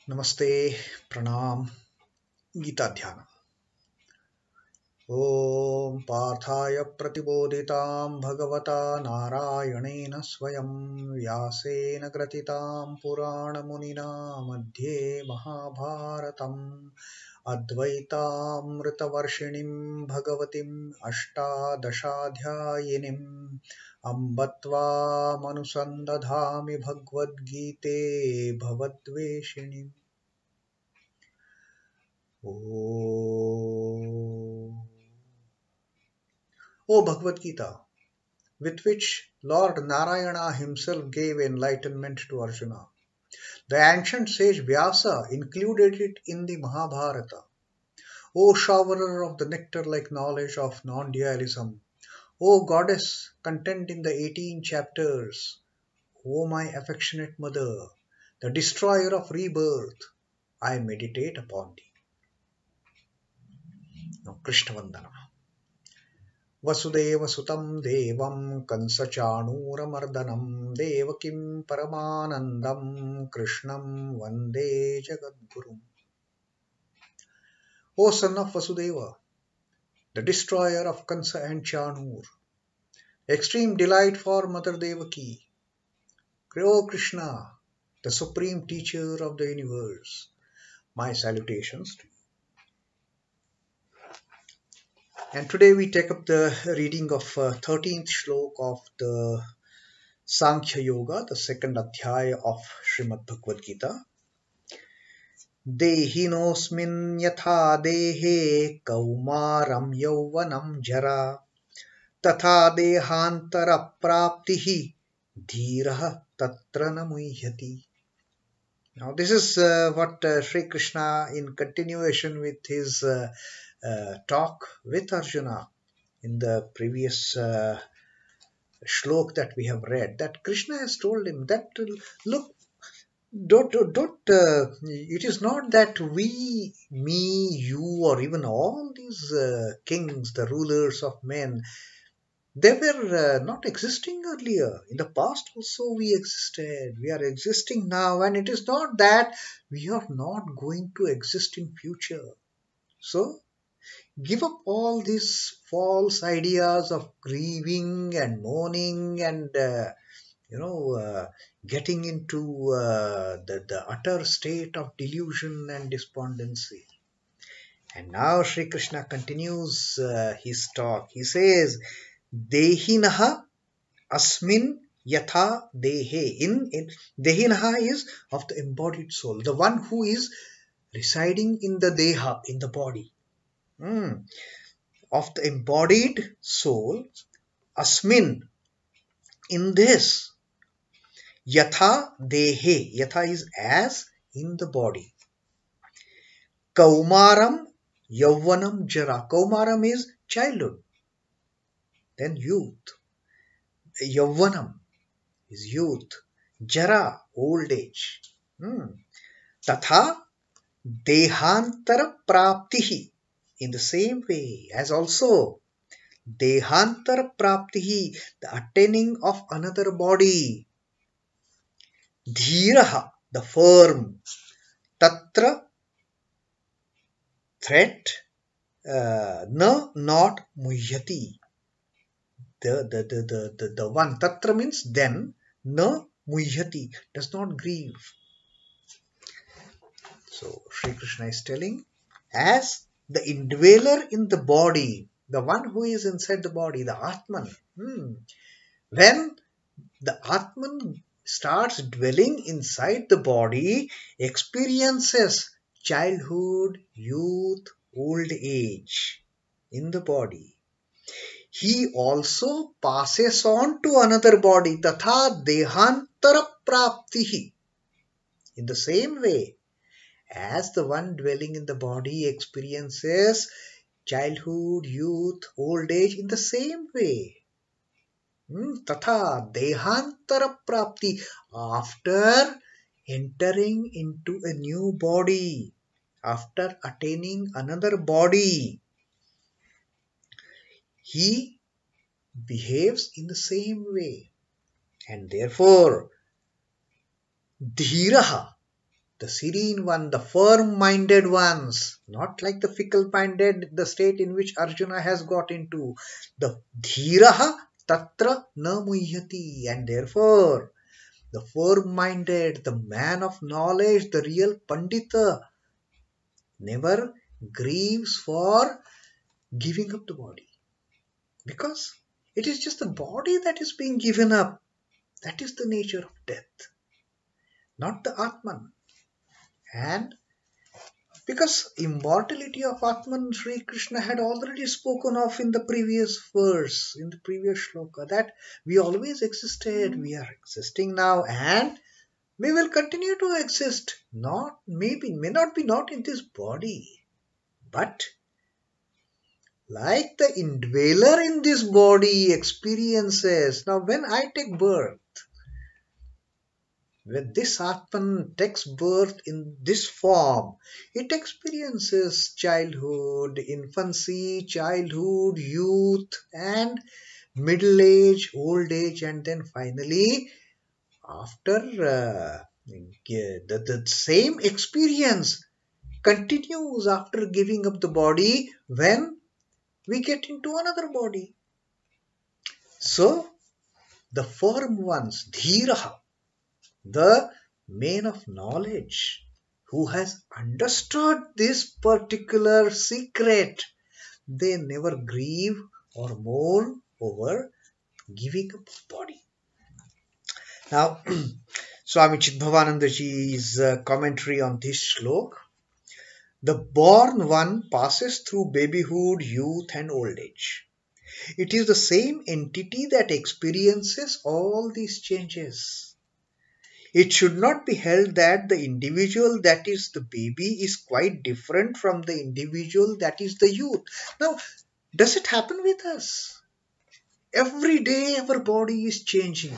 Namaste, Pranam, Gita Dhyana. Om Parthaya Pratibodhitam Bhagavata Narayanena Swayam Vyasena Gratitam Purana Munina Madhye Mahabharatam Advaitam Ritavarshinim Bhagavatim Ashtadashadhyayinim Ambatva Manusandadhami Bhagavad Gite Bhavadveshinim. O Bhagavad Gita, with which Lord Narayana himself gave enlightenment to Arjuna, the ancient sage Vyasa included it in the Mahabharata. O showerer of the nectar-like knowledge of non-dualism, O goddess content in the 18 chapters, O my affectionate mother, the destroyer of rebirth, I meditate upon thee. Now, Krishna Vandana. Vasudeva sutam devam kansachanuramardanam devakim paramanandam krishnam vande jagadgurum. O son of Vasudeva, the destroyer of Kansa and Chanur, extreme delight for Mother Devaki, O Krishna, the supreme teacher of the universe, my salutations to you. And today we take up the reading of 13th Shloka of the Sankhya Yoga, the second adhyaya of Srimad Bhagavad Gita. Dehino smin yathā dehe kaumāraṁ yauvanaṁ jarā tathā dehāntara-prāptir dhīras tatra na muhyati. Now this is what Sri Krishna, in continuation with his talk with Arjuna in the previous shlok that we have read, that Krishna has told him that look, it is not that we, me, you, or even all these kings, the rulers of men, they were not existing earlier. In the past also we existed. We are existing now, and it is not that we are not going to exist in future. So give up all these false ideas of grieving and mourning and getting into the utter state of delusion and despondency. And now Sri Krishna continues his talk. He says, dehinaha asmin yathā dehe. In dehinaha is of the embodied soul, the one who is residing in the deha, in the body. Of the embodied soul, asmin, in this, yathā dehe, yathā is as in the body. Kaumāraṁ, yauvanaṁ, jarā. Kaumāraṁ is childhood, then youth. Yauvanaṁ is youth. Jarā, old age. Tathā dehāntara-prāptir. In the same way as also dehāntara-prāptir, the attaining of another body. Dhīras, the firm. Tatra, threat. Not muhyati. The one. Tatra means then. Na muhyati, does not grieve. So Sri Krishna is telling, as the indweller in the body, the one who is inside the body, the Atman. When the Atman starts dwelling inside the body, experiences childhood, youth, old age in the body, he also passes on to another body, tathā dehāntara-prāptir. In the same way, as the one dwelling in the body experiences childhood, youth, old age, in the same way. Tathā dehāntara-prāptir, after entering into a new body, after attaining another body, he behaves in the same way. And therefore, dhīras, the serene one, the firm-minded ones, not like the fickle-minded, the state in which Arjuna has got into. The dhīraha tatra na muhyati, and therefore the firm-minded, the man of knowledge, the real pandita, never grieves for giving up the body. Because it is just the body that is being given up. That is the nature of death, not the Atman. And because immortality of Atman, Sri Krishna had already spoken of in the previous verse, in the previous shloka, that we always existed, we are existing now, and we will continue to exist. May not be not in this body, but like the indweller in this body experiences. Now when I take birth, when this Atman takes birth in this form, it experiences childhood, infancy, childhood, youth, and middle age, old age, and then finally, after the same experience continues after giving up the body when we get into another body. So, the firm ones, dhīraha, the man of knowledge, who has understood this particular secret, they never grieve or mourn over giving up the body. Now, Swami Chidbhavanandaji's commentary on this shloka: the born one passes through babyhood, youth and old age. It is the same entity that experiences all these changes. It should not be held that the individual that is the baby is quite different from the individual that is the youth. Now, does it happen with us? Every day our body is changing.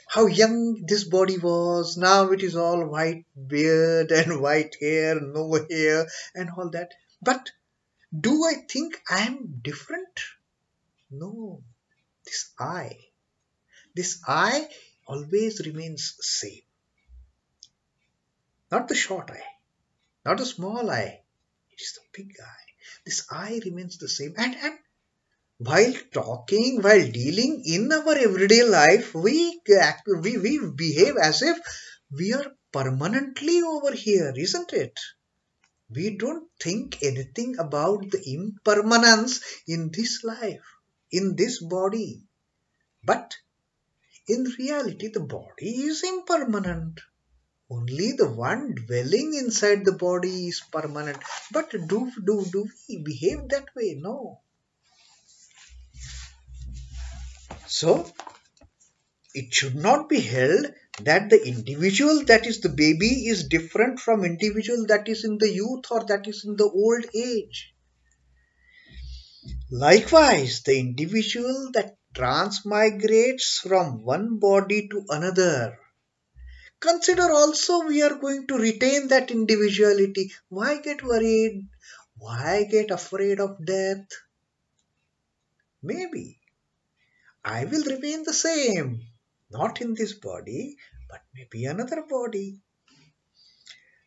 How young this body was, now it is all white beard and white hair, no hair and all that. But do I think I am different? No. This I always remains same. Not the short eye, not the small eye, it is the big eye. This I remains the same. And while talking, while dealing in our everyday life, we behave as if we are permanently over here, isn't it? We don't think anything about the impermanence in this life, in this body. But in reality, the body is impermanent. Only the one dwelling inside the body is permanent. But do we behave that way? No. So, it should not be held that the individual that is the baby is different from individual that is in the youth or that is in the old age. Likewise, the individual that transmigrates from one body to another, consider also we are going to retain that individuality. Why get worried? Why get afraid of death? Maybe I will remain the same, not in this body, but maybe another body.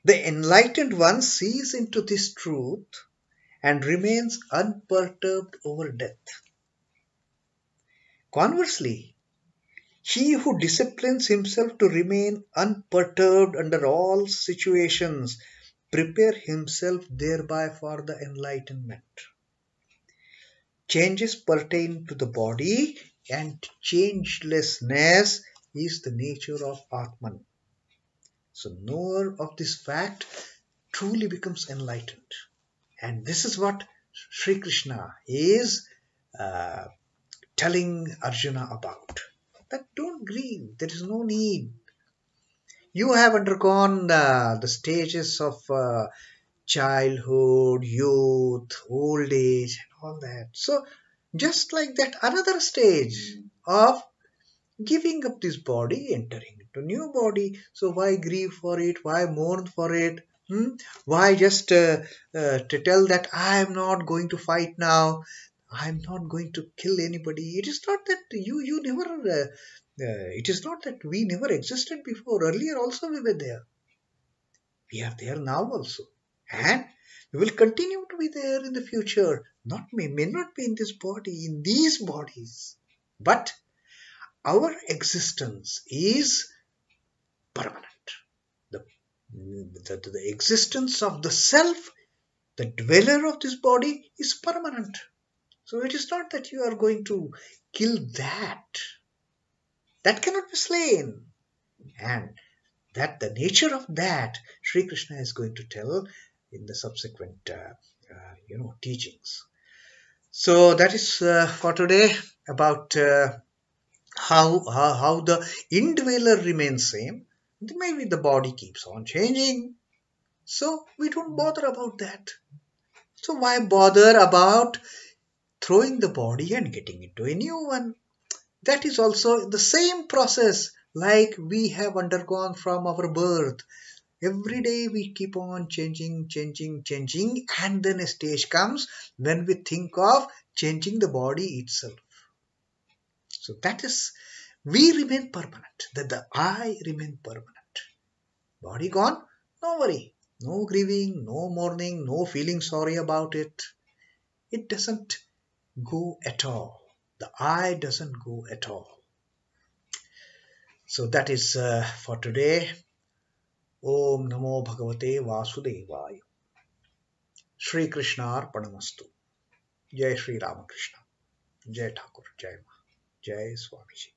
The enlightened one sees into this truth and remains unperturbed over death. Conversely, he who disciplines himself to remain unperturbed under all situations prepares himself thereby for the enlightenment. Changes pertain to the body, and changelessness is the nature of Atman. So knower of this fact truly becomes enlightened. And this is what Sri Krishna is telling Arjuna about. That don't grieve, there is no need. You have undergone the stages of childhood, youth, old age and all that. So just like that, another stage of giving up this body, entering into new body. So why grieve for it? Why mourn for it? Why just to tell that I am not going to fight now, I am not going to kill anybody? It is not that you never, it is not that we never existed before. Earlier also we were there. We are there now also. And we will continue to be there in the future. May not be in this body, in these bodies. But our existence is permanent. The existence of the self, the dweller of this body, is permanent. So it is not that you are going to kill that. That cannot be slain. And that the nature of that, Sri Krishna is going to tell in the subsequent teachings. So that is for today about how the indweller remains same. Maybe the body keeps on changing. So we don't bother about that. So why bother about throwing the body and getting into a new one? That is also the same process like we have undergone from our birth. Every day we keep on changing, and then a stage comes when we think of changing the body itself. So that is, we remain permanent, that the I remain permanent. Body gone, no worry, no grieving, no mourning, no feeling sorry about it. It doesn't go at all. The I doesn't go at all. So that is for today. Om Namo Bhagavate Vasudevaya. Shri Krishna Arpanamastu. Jai Shri Ramakrishna. Jai Thakur. Jai Ma. Jai Swamiji.